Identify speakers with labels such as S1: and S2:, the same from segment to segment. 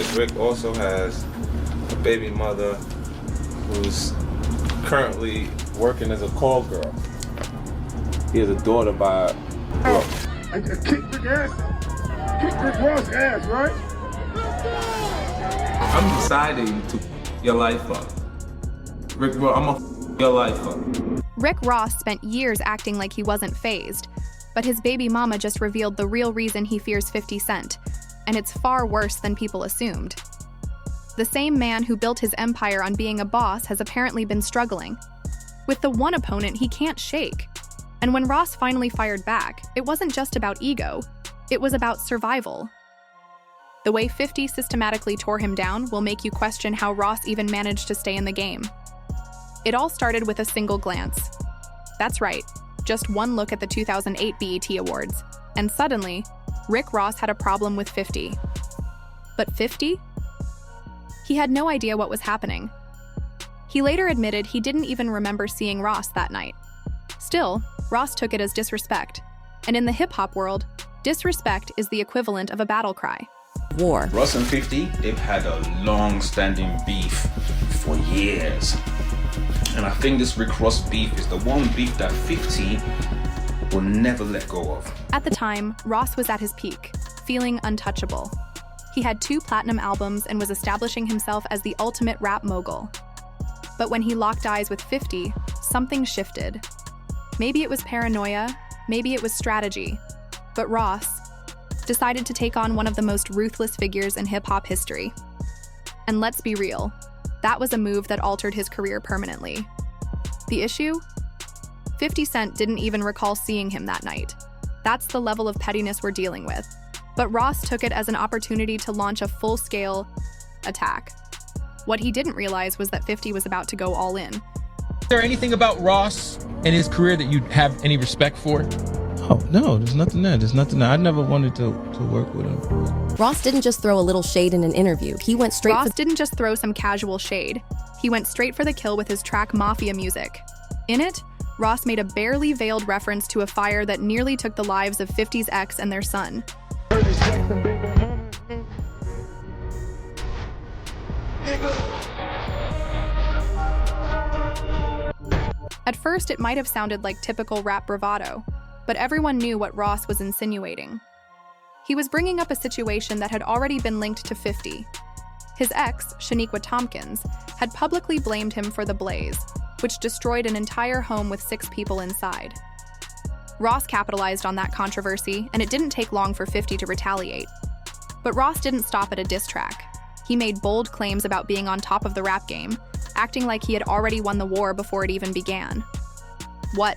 S1: like Rick also has a baby mother who's currently working as a call girl. He has a daughter by Brooke.
S2: I kicked Rick ass. Kicked Rick Ross ass, right?
S1: I'm deciding to your life up. Rick, bro, I'm gonna your life up.
S3: Rick Ross spent years acting like he wasn't fazed, but his baby mama just revealed the real reason he fears 50 Cent, and it's far worse than people assumed. The same man who built his empire on being a boss has apparently been struggling with the one opponent he can't shake. And when Ross finally fired back, it wasn't just about ego, it was about survival. The way 50 systematically tore him down will make you question how Ross even managed to stay in the game. It all started with a single glance. That's right, just one look at the 2008 BET Awards, and suddenly, Rick Ross had a problem with 50. But 50? He had no idea what was happening. He later admitted he didn't even remember seeing Ross that night. Still, Ross took it as disrespect. And in the hip-hop world, disrespect is the equivalent of a battle cry.
S4: War.
S5: Ross and 50, they've had a long-standing beef for years. And I think this Rick Ross beef is the one beef that 50 will never let go of.
S3: At the time, Ross was at his peak, feeling untouchable. He had 2 platinum albums and was establishing himself as the ultimate rap mogul. But when he locked eyes with 50, something shifted. Maybe it was paranoia, maybe it was strategy, but Ross decided to take on one of the most ruthless figures in hip-hop history. And let's be real, that was a move that altered his career permanently. The issue? 50 Cent didn't even recall seeing him that night. That's the level of pettiness we're dealing with. But Ross took it as an opportunity to launch a full-scale attack. What he didn't realize was that 50 was about to go all in.
S6: Is there anything about Ross and his career that you have any respect for?
S7: Oh, no, there's nothing there. There's nothing there. I never wanted to work with him.
S4: Ross didn't just throw a little shade in an interview. He went straight
S3: Ross didn't just throw some casual shade. He went straight for the kill with his track Mafia Music. In it, Ross made a barely veiled reference to a fire that nearly took the lives of 50's ex and their son. At first, it might have sounded like typical rap bravado, but everyone knew what Ross was insinuating. He was bringing up a situation that had already been linked to 50. His ex, Shaniqua Tompkins, had publicly blamed him for the blaze, which destroyed an entire home with 6 people inside. Ross capitalized on that controversy, and it didn't take long for 50 to retaliate. But Ross didn't stop at a diss track. He made bold claims about being on top of the rap game, acting like he had already won the war before it even began. What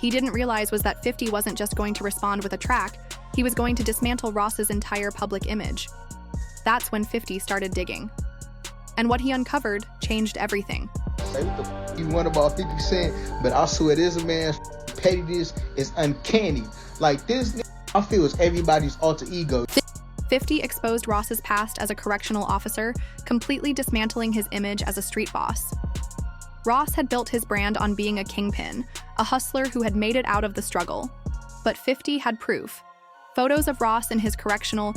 S3: he didn't realize was that 50 wasn't just going to respond with a track, he was going to dismantle Ross's entire public image. That's when 50 started digging. And what he uncovered changed everything.
S8: Say what the f you want about 50 Cent, but I swear this man's pettiness is uncanny. Like this, I feel is everybody's alter ego.
S3: 50 exposed Ross's past as a correctional officer, completely dismantling his image as a street boss. Ross had built his brand on being a kingpin, a hustler who had made it out of the struggle. But 50 had proof. Photos of Ross in his correctional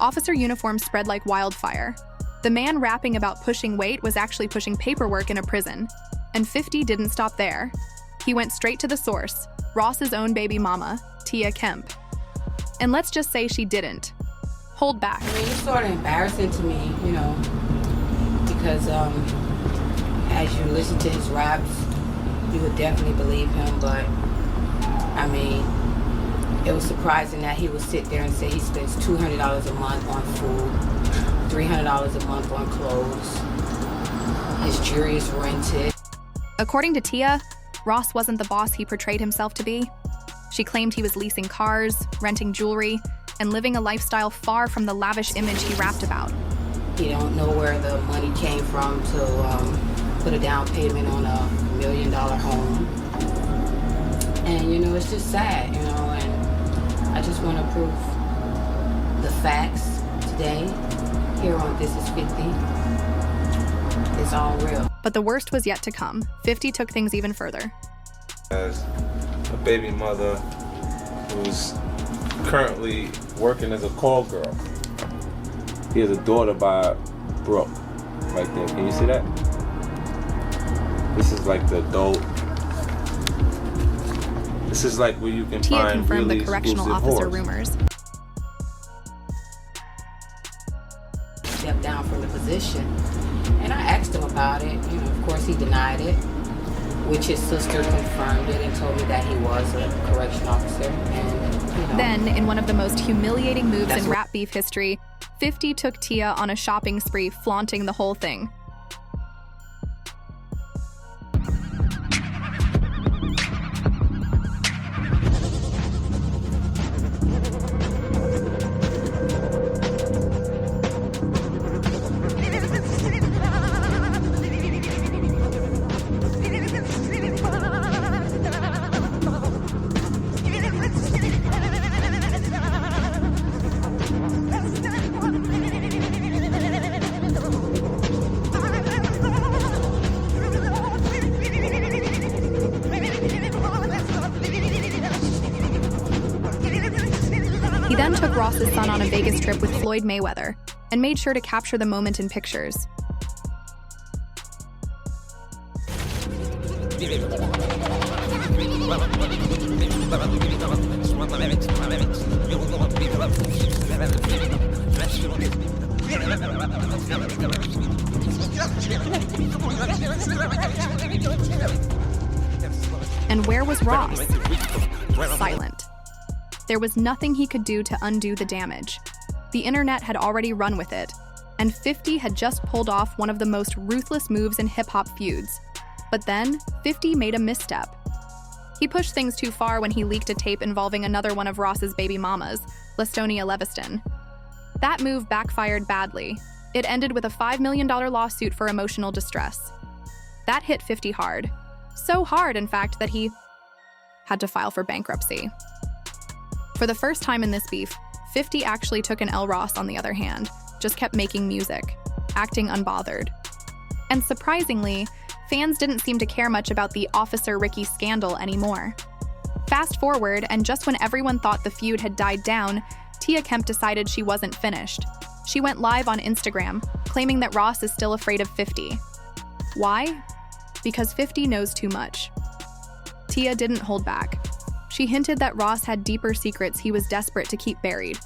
S3: officer uniform spread like wildfire. The man rapping about pushing weight was actually pushing paperwork in a prison. And 50 didn't stop there. He went straight to the source, Ross's own baby mama, Tia Kemp. And let's just say she didn't hold back.
S9: I mean, it's sort of embarrassing to me, you know, because as you listen to his raps, you would definitely believe him, but I mean, it was surprising that he would sit there and say he spends $200 a month on food, $300 a month on clothes, his jewelry is rented.
S3: According to Tia, Ross wasn't the boss he portrayed himself to be. She claimed he was leasing cars, renting jewelry, and living a lifestyle far from the lavish image he rapped about.
S9: He don't know where the money came from to put a down payment on $1 million home. And, you know, it's just sad, you know, and I just want to prove the facts today here on This Is 50. It's all real.
S3: But the worst was yet to come. 50 took things even further.
S1: As a baby mother who's currently working as a call girl. He has a daughter by Brooke, right there. Can you see that? This is like the adult. This is like where you can
S3: Tia
S1: find
S3: confirmed
S1: really
S3: the correctional
S1: exclusive
S3: officer
S1: whores.
S3: rumors.
S9: Stepped down from the position, and I asked him about it. You know, of course, he denied it, which his sister confirmed it and told me that he was a correction officer. And you know,
S3: Then, in one of the most humiliating moves in rap beef history, 50 took Tia on a shopping spree, flaunting the whole thing. He then took Ross's son on a Vegas trip with Floyd Mayweather and made sure to capture the moment in pictures. And where was Ross? Silent. There was nothing he could do to undo the damage. The internet had already run with it, and 50 had just pulled off one of the most ruthless moves in hip-hop feuds. But then, 50 made a misstep. He pushed things too far when he leaked a tape involving another one of Ross's baby mamas, Lastonia Leviston. That move backfired badly. It ended with a $5 million lawsuit for emotional distress. That hit 50 hard. So hard, in fact, that he had to file for bankruptcy. For the first time in this beef, 50 actually took an L. Ross, on the other hand, just kept making music, acting unbothered. And surprisingly, fans didn't seem to care much about the Officer Ricky scandal anymore. Fast forward, and just when everyone thought the feud had died down, Tia Kemp decided she wasn't finished. She went live on Instagram, claiming that Ross is still afraid of 50. Why? Because 50 knows too much. Tia didn't hold back. She hinted that Ross had deeper secrets he was desperate to keep buried.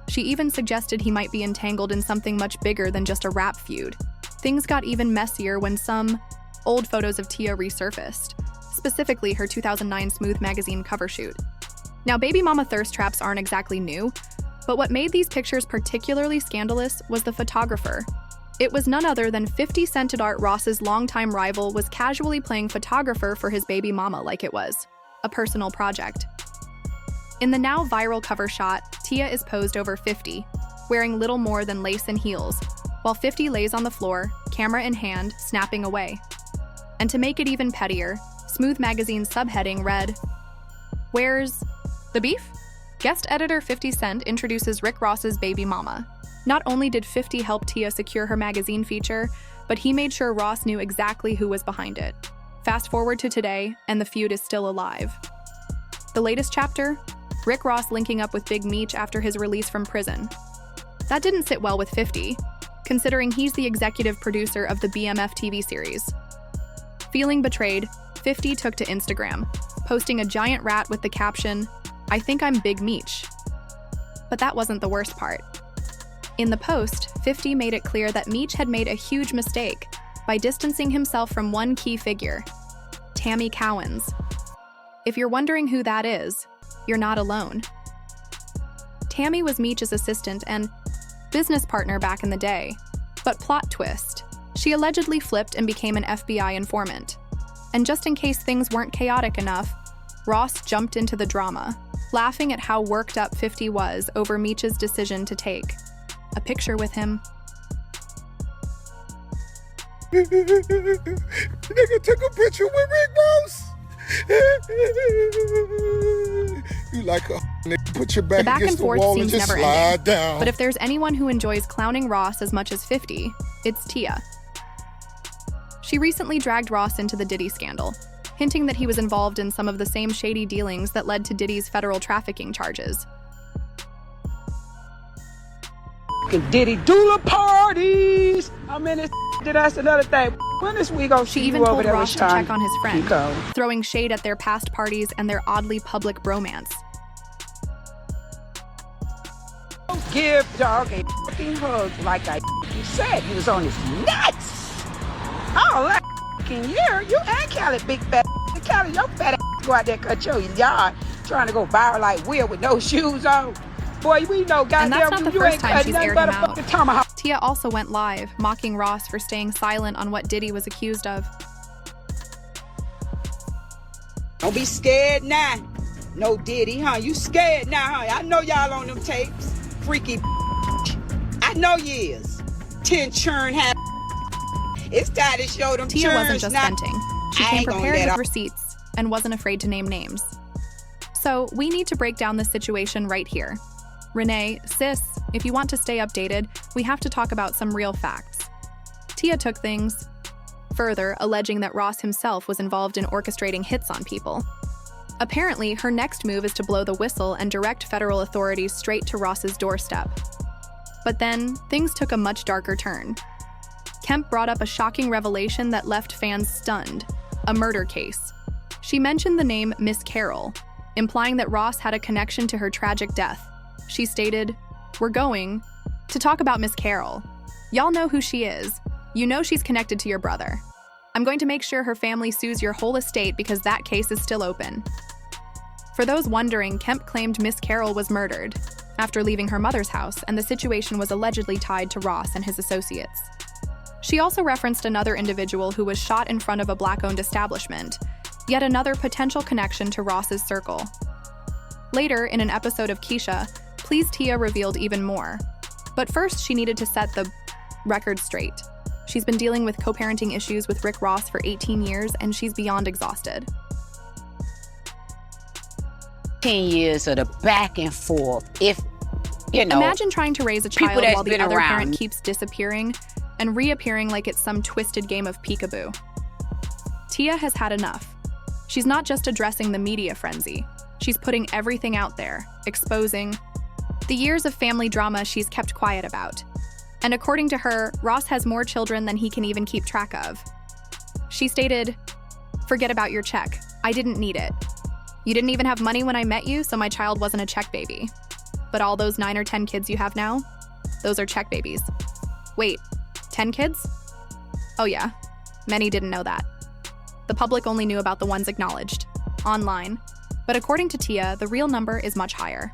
S3: She even suggested he might be entangled in something much bigger than just a rap feud. Things got even messier when some old photos of Tia resurfaced, specifically her 2009 Smooth magazine cover shoot. Now, baby mama thirst traps aren't exactly new, but what made these pictures particularly scandalous was the photographer. It was none other than 50 Cent Art Ross's longtime rival was casually playing photographer for his baby mama like it was a personal project. In the now viral cover shot, Tia is posed over 50, wearing little more than lace and heels, while 50 lays on the floor, camera in hand, snapping away. And to make it even pettier, Smooth magazine's subheading read, "Where's the beef?" Guest editor 50 Cent introduces Rick Ross's baby mama. Not only did 50 help Tia secure her magazine feature, but he made sure Ross knew exactly who was behind it. Fast forward to today, and the feud is still alive. The latest chapter? Rick Ross linking up with Big Meech after his release from prison. That didn't sit well with 50, considering he's the executive producer of the BMF TV series. Feeling betrayed, 50 took to Instagram, posting a giant rat with the caption, "I think I'm Big Meech." But that wasn't the worst part. In the post, 50 made it clear that Meech had made a huge mistake by distancing himself from one key figure, Tammy Cowens. If you're wondering who that is, you're not alone. Tammy was Meech's assistant and business partner back in the day. But plot twist, she allegedly flipped and became an FBI informant. And just in case things weren't chaotic enough, Ross jumped into the drama, laughing at how worked up 50 was over Meech's decision to take a picture with him.
S2: Nigga took a picture with Rick Ross. You like a nigga, put your back
S3: The back
S2: against
S3: and
S2: the
S3: forth
S2: wall and
S3: seems
S2: just
S3: never
S2: slide
S3: ending.
S2: down.
S3: But if there's anyone who enjoys clowning Ross as much as 50, it's Tia. She recently dragged Ross into the Diddy scandal, hinting that he was involved in some of the same shady dealings that led to Diddy's federal trafficking charges.
S10: Diddy doula parties. I'm in this. That's another thing. When is we gonna
S3: She
S10: see
S3: even
S10: you over
S3: told
S10: there
S3: Ross
S10: with
S3: to
S10: Sean?
S3: check on his friend,
S10: Keep going.
S3: throwing shade at their past parties and their oddly public bromance.
S10: Give dog a fucking hug like I fucking said. He was on his nuts. All that fucking year, you and Callie, big fat. Callie, your fat ass go out there cut your yard trying to go viral like Will with no shoes on. Boy, we know
S3: And that's
S10: goddamn
S3: not the
S10: you
S3: first
S10: ain't
S3: time
S10: cut
S3: she's
S10: nothing
S3: aired
S10: but
S3: him
S10: a
S3: out.
S10: fucking tomahawk.
S3: Tia also went live, mocking Ross for staying silent on what Diddy was accused of.
S10: Don't be scared now. No Diddy, huh? You scared now, huh? I know y'all on them tapes. Freaky. I know you is. 10 churn hat. It's time to show them
S3: Tia wasn't
S10: churns
S3: just
S10: now.
S3: venting. She
S10: I
S3: came
S10: ain't gonna
S3: prepared
S10: let
S3: with
S10: up.
S3: receipts and wasn't afraid to name names. So we need to break down this situation right here. Renee, sis, if you want to stay updated, we have to talk about some real facts. Tia took things further, alleging that Ross himself was involved in orchestrating hits on people. Apparently, her next move is to blow the whistle and direct federal authorities straight to Ross's doorstep. But then, things took a much darker turn. Kemp brought up a shocking revelation that left fans stunned: a murder case. She mentioned the name Miss Carroll, implying that Ross had a connection to her tragic death. She stated, "We're going to talk about Miss Carroll. Y'all know who she is. You know she's connected to your brother. I'm going to make sure her family sues your whole estate because that case is still open." For those wondering, Kemp claimed Miss Carroll was murdered after leaving her mother's house, and the situation was allegedly tied to Ross and his associates. She also referenced another individual who was shot in front of a Black-owned establishment, yet another potential connection to Ross's circle. Later, in an episode of Keisha, Please Tia revealed even more. But first, she needed to set the record straight. She's been dealing with co-parenting issues with Rick Ross for 18 years, and she's beyond exhausted.
S9: 10 years of the back and forth. If, you know,
S3: Imagine trying to raise a child
S9: that's
S3: while the
S9: been
S3: other
S9: around.
S3: parent keeps disappearing and reappearing like it's some twisted game of peekaboo. Tia has had enough. She's not just addressing the media frenzy. She's putting everything out there, exposing the years of family drama she's kept quiet about. And according to her, Ross has more children than he can even keep track of. She stated, "Forget about your check. I didn't need it. You didn't even have money when I met you, so my child wasn't a check baby. But all those 9 or 10 kids you have now, those are check babies." Wait, 10 kids? Oh yeah, many didn't know that. The public only knew about the ones acknowledged online. But according to Tia, the real number is much higher.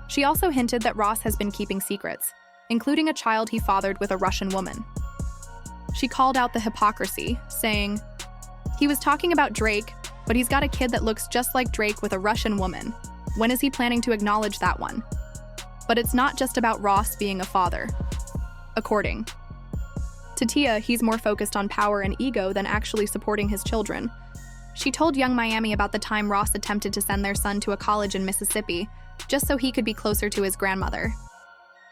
S3: She also hinted that Ross has been keeping secrets, including a child he fathered with a Russian woman. She called out the hypocrisy, saying, "He was talking about Drake, but he's got a kid that looks just like Drake with a Russian woman. When is he planning to acknowledge that one?" But it's not just about Ross being a father. According to Tia, he's more focused on power and ego than actually supporting his children. She told Young Miami about the time Ross attempted to send their son to a college in Mississippi, just so he could be closer to his grandmother.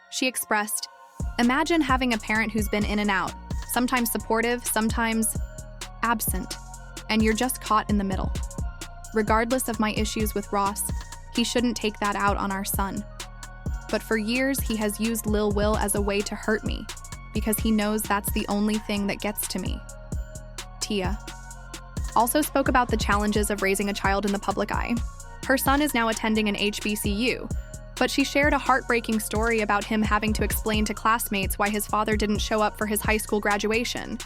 S3: She expressed, "Imagine having a parent who's been in and out, sometimes supportive, sometimes absent, and you're just caught in the middle. Regardless of my issues with Ross, he shouldn't take that out on our son. But for years, he has used Lil Will as a way to hurt me, because he knows that's the only thing that gets to me." Tia also spoke about the challenges of raising a child in the public eye. Her son is now attending an HBCU, but she shared a heartbreaking story about him having to explain to classmates why his father didn't show up for his high school graduation.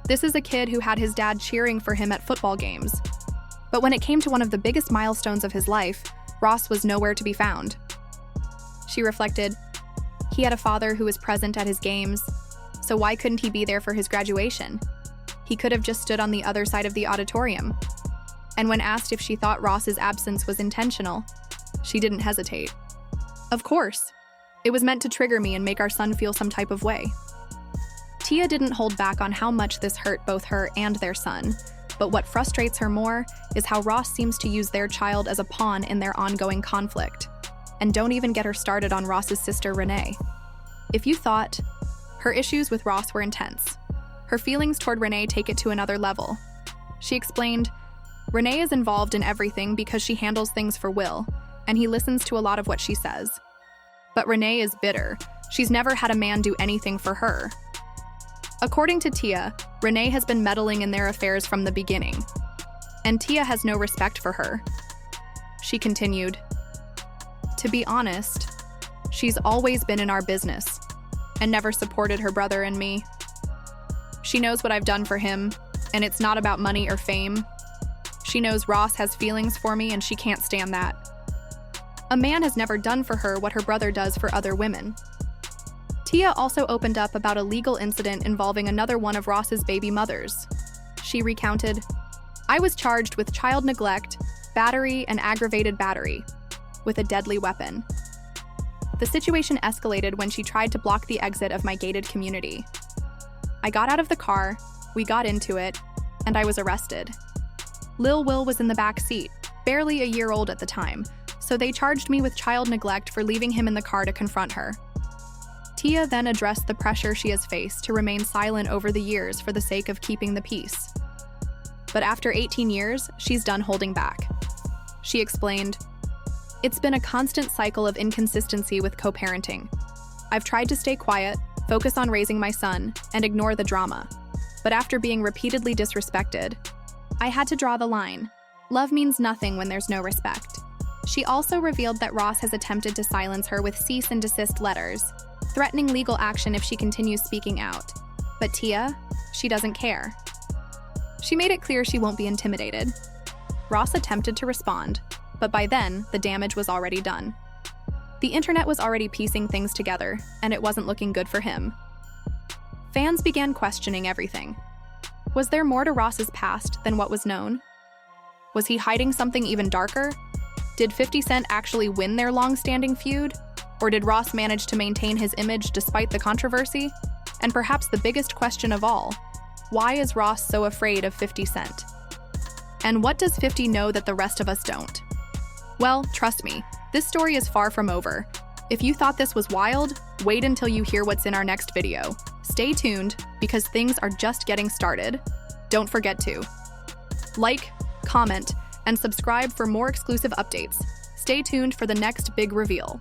S3: This is a kid who had his dad cheering for him at football games. But when it came to one of the biggest milestones of his life, Ross was nowhere to be found. She reflected, "He had a father who was present at his games, so why couldn't he be there for his graduation? He could have just stood on the other side of the auditorium." And when asked if she thought Ross's absence was intentional, she didn't hesitate. "Of course. It was meant to trigger me and make our son feel some type of way." Tia didn't hold back on how much this hurt both her and their son, but what frustrates her more is how Ross seems to use their child as a pawn in their ongoing conflict. And don't even get her started on Ross's sister, Renee. If you thought her issues with Ross were intense, her feelings toward Renee take it to another level. She explained, "Renee is involved in everything because she handles things for Will, and he listens to a lot of what she says. But Renee is bitter She's never had a man do anything for her. According to Tia, Renee has been meddling in their affairs from the beginning, and Tia has no respect for her. She continued, "To be honest, she's always been in our business and never supported her brother and me. She knows what I've done for him, and it's not about money or fame. She knows Ross has feelings for me and she can't stand that. A man has never done for her what her brother does for other women." Tia also opened up about a legal incident involving another one of Ross's baby mothers. She recounted, "I was charged with child neglect, battery, and aggravated battery with a deadly weapon. The situation escalated when she tried to block the exit of my gated community. I got out of the car, we got into it, and I was arrested. Lil Will was in the back seat, barely a year old at the time, so they charged me with child neglect for leaving him in the car to confront her." Tia then addressed the pressure she has faced to remain silent over the years for the sake of keeping the peace. But after 18 years, she's done holding back. She explained, "It's been a constant cycle of inconsistency with co-parenting. I've tried to stay quiet, focus on raising my son, and ignore the drama. But after being repeatedly disrespected, I had to draw the line. Love means nothing when there's no respect." She also revealed that Ross has attempted to silence her with cease and desist letters, threatening legal action if she continues speaking out. But Tia, she doesn't care. She made it clear she won't be intimidated. Ross attempted to respond, but by then, the damage was already done. The internet was already piecing things together, and it wasn't looking good for him. Fans began questioning everything. Was there more to Ross's past than what was known? Was he hiding something even darker? Did 50 Cent actually win their long-standing feud? Or did Ross manage to maintain his image despite the controversy? And perhaps the biggest question of all, why is Ross so afraid of 50 Cent? And what does 50 know that the rest of us don't? Well, trust me, this story is far from over. If you thought this was wild, wait until you hear what's in our next video. Stay tuned, because things are just getting started. Don't forget to like, comment, and subscribe for more exclusive updates. Stay tuned for the next big reveal.